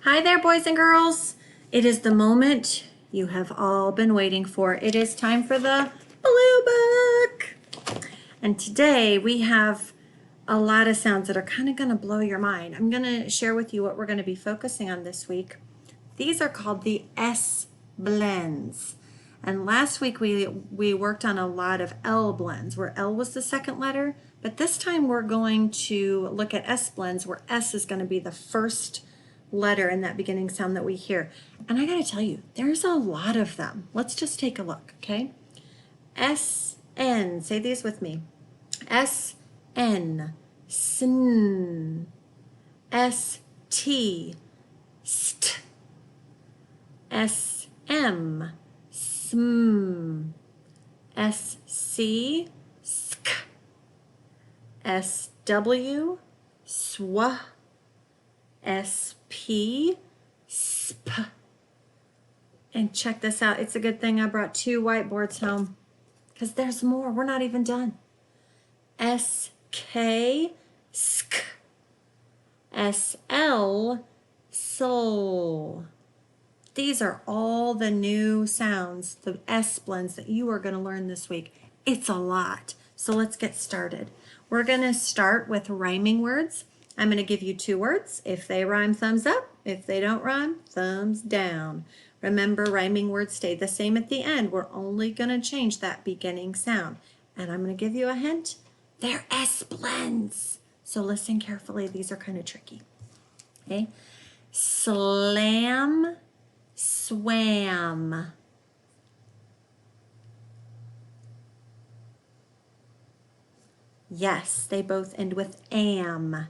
Hi there, boys and girls. It is the moment you have all been waiting for. It is time for the Blue Book. And today we have a lot of sounds that are kind of going to blow your mind. I'm going to share with you what we're going to be focusing on this week. These are called the S blends. And last week we worked on a lot of L blends where L was the second letter, but this time we're going to look at S blends where S is going to be the first letter in that beginning sound that we hear. And I got to tell you, there's a lot of them. Let's just take a look, okay? S-N, say these with me. S-N, sn. S-T, st. S-M, sm. S-C, sk. S-W, sw. S-P, sp. And check this out. It's a good thing I brought two whiteboards home because there's more. We're not even done. S-K, sk. S-L, sol. These are all the new sounds, the S blends that you are going to learn this week. It's a lot. So let's get started. We're going to start with rhyming words. I'm going to give you two words. If they rhyme, thumbs up. If they don't rhyme, thumbs down. Remember, rhyming words stay the same at the end. We're only going to change that beginning sound. And I'm going to give you a hint. They're S blends. So listen carefully. These are kind of tricky. Okay. Slam, swam. Yes, they both end with am.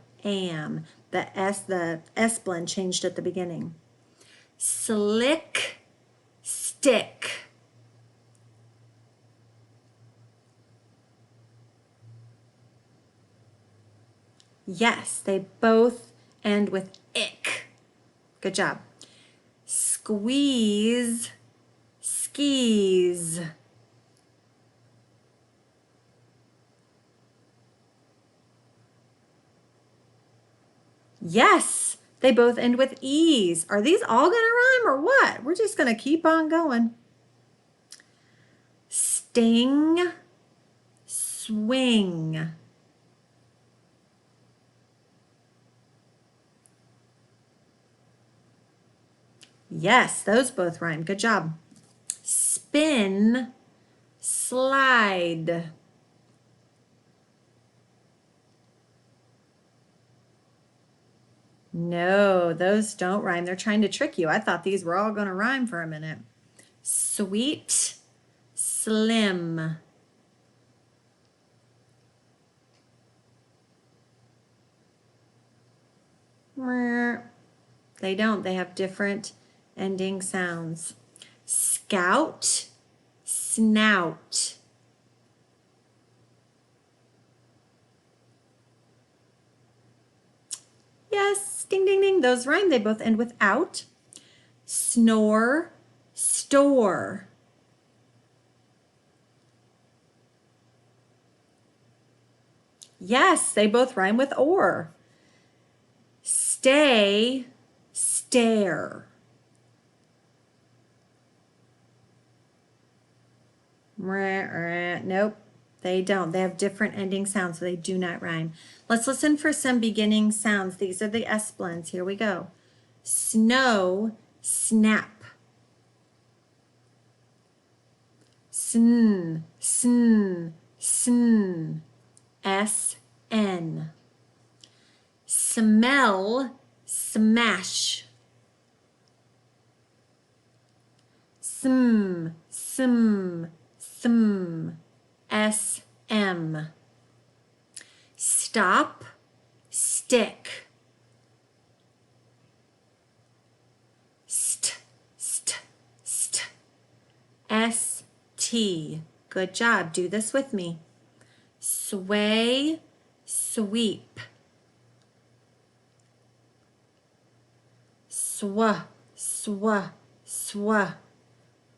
The S blend changed at the beginning. Slick, stick. Yes, they both end with ick. Good job. Squeeze, skis. Yes, they both end with ease. Are these all going to rhyme or what? We're just going to keep on going. Sting, swing. Yes, those both rhyme. Good job. Spin, slide. No, those don't rhyme. They're trying to trick you. I thought these were all going to rhyme for a minute. Sweet, slim. They don't. They have different ending sounds. Scout, snout. Yes, ding, ding, ding. Those rhyme. They both end with out. Snore, store. Yes, they both rhyme with or. Stay, stare. Nope, they don't. They have different ending sounds, so they do not rhyme. Let's listen for some beginning sounds. These are the S blends. Here we go. Snow, snap. Sn, sn, sn. S-N. Smell, smash. Sm, sm, sm. S-M. Stop, stick. St, st, st. S-T. Good job. Do this with me. Sway, sweep. Swa, swa, swa.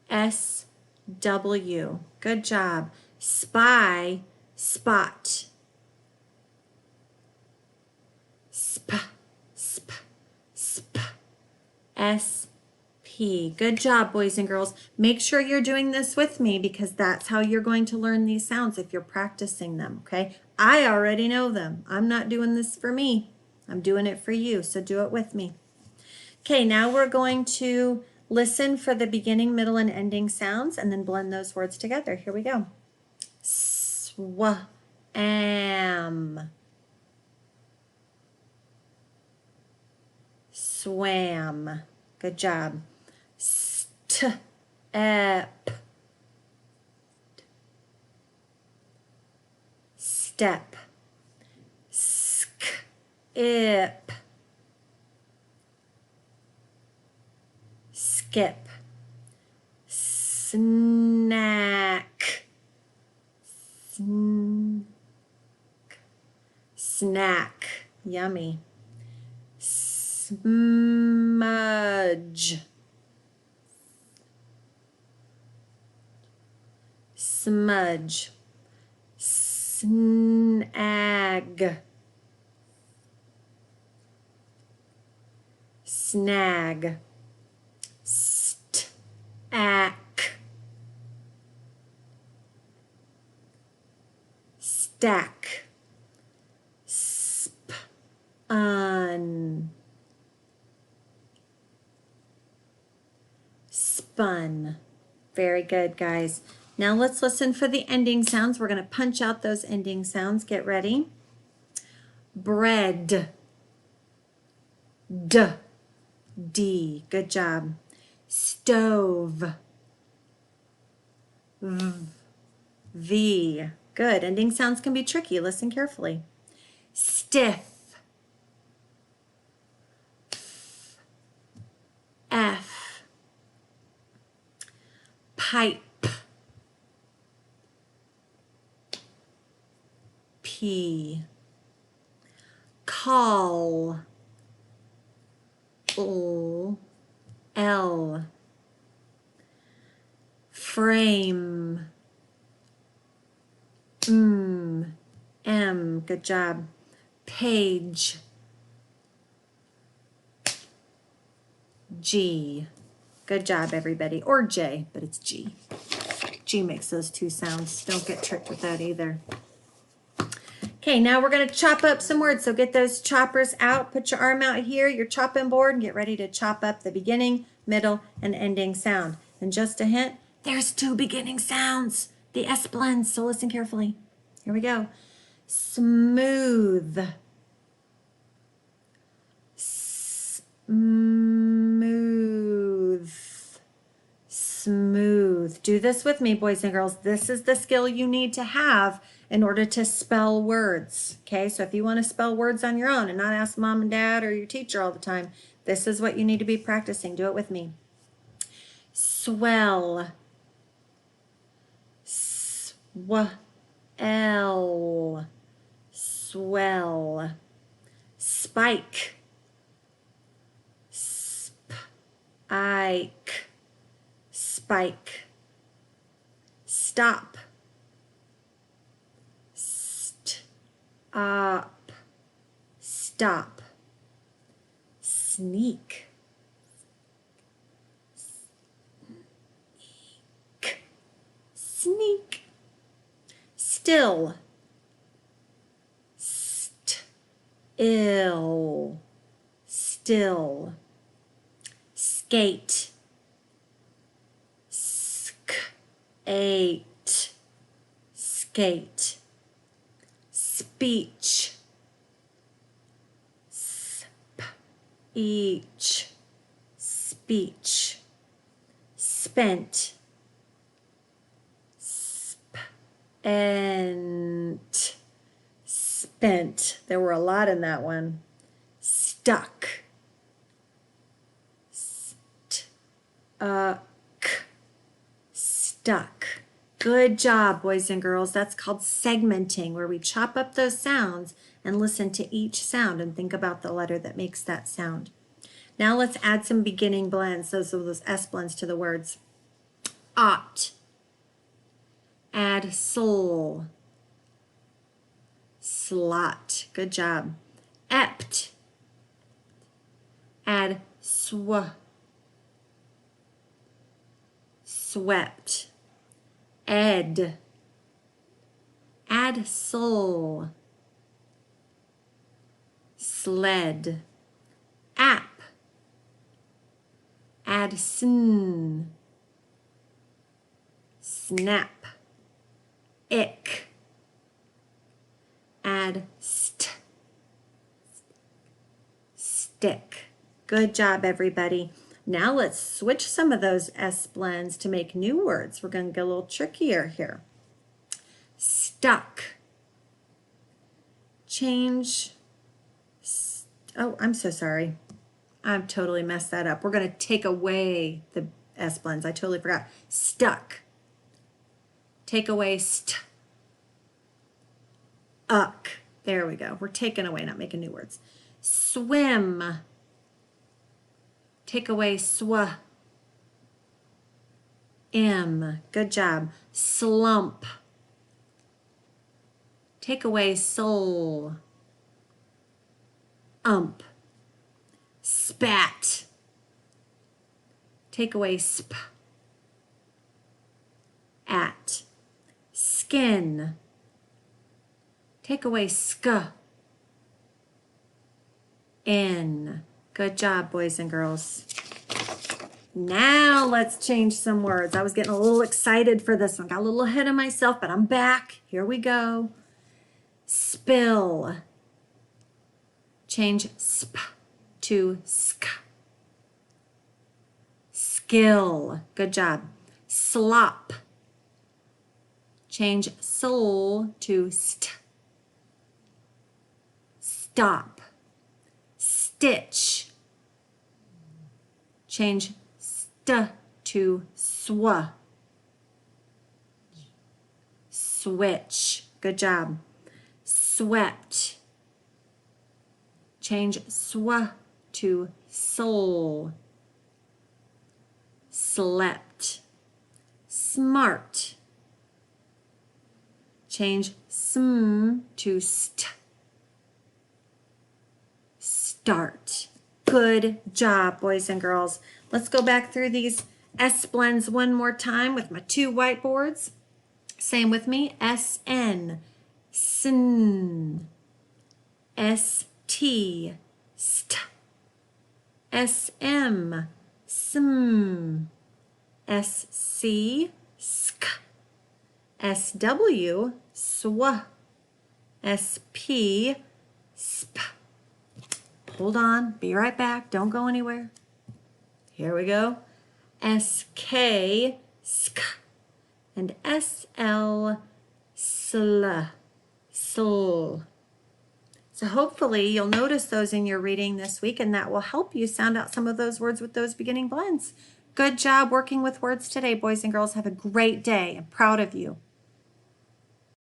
S-W. Good job. Spy, spot. Sp, sp, sp. S-P. Good job, boys and girls. Make sure you're doing this with me because that's how you're going to learn these sounds if you're practicing them, okay? I already know them. I'm not doing this for me. I'm doing it for you, so do it with me. Okay, now we're going to listen for the beginning, middle, and ending sounds and then blend those words together. Here we go. Am. Swam. Good job. Step. Step. Skip. Skip. Snack. Snack. Yummy. Smudge. Smudge. Snag. Snag. Stack. Stack. Spun. Spun. Very good, guys. Now let's listen for the ending sounds. We're going to punch out those ending sounds. Get ready. Bread. D. D. Good job. Stove. V. Good. Ending sounds can be tricky. Listen carefully. Stiff. F. Pipe. P. Call. O. L. Frame. M. Good job. Page. G. Good job, everybody. Or J, but it's G. G makes those two sounds. Don't get tricked with that either. Okay, now we're going to chop up some words. So get those choppers out. Put your arm out here, your chopping board, and get ready to chop up the beginning, middle, and ending sound. And just a hint, there's two beginning sounds. The S blends, so listen carefully. Here we go. Smooth. Smooth. Smooth. Do this with me, boys and girls. This is the skill you need to have in order to spell words. Okay, so if you want to spell words on your own and not ask mom and dad or your teacher all the time, this is what you need to be practicing. Do it with me. Swell. Swell. Swell. Spike. Spike. Spike. Stop. Stop. Stop. Sneak. Sneak. Still. Still. Still. Skate. Skate. Skate. Speech. Speech. Speech. Spent. Spent. Spent. There were a lot in that one. Stuck. Stuck. Good job, boys and girls. That's called segmenting, where we chop up those sounds and listen to each sound and think about the letter that makes that sound. Now let's add some beginning blends, those S blends to the words. Ought. Add soul. Slot. Good job. Ept. Add swept, ed, add soul, sled, app, add sn, snap, ick, add st, stick. Good job, everybody. Now let's switch some of those S blends to make new words. We're going to get a little trickier here. Stuck. Change. Oh, I'm so sorry. I've totally messed that up. We're going to take away the S blends. I totally forgot. Stuck. Take away st. Uck. There we go. We're taking away, not making new words. Swim. Take away swa. M. Good job. Slump. Take away soul. Ump. Spat. Take away sp. At. Skin. Take away sk. In. Good job, boys and girls. Now let's change some words. I was getting a little excited for this one. Got a little ahead of myself, but I'm back. Here we go. Spill. Change sp to sk. Skill. Good job. Slop. Change soul to st. Stop. Stitch. Change st to swa. Switch. Good job. Swept. Change swa to soul. Slept. Smart. Change sm to st. Start. Good job, boys and girls. Let's go back through these S blends one more time with my two whiteboards. Same with me. SN. Sn. ST. St. SM. Sm. SC. Sk. SW. Sw. SP. Sp. Hold on, be right back, don't go anywhere. Here we go. SK, sk, and SL, sl, sl. So hopefully you'll notice those in your reading this week, and that will help you sound out some of those words with those beginning blends. Good job working with words today, boys and girls. Have a great day. I'm proud of you.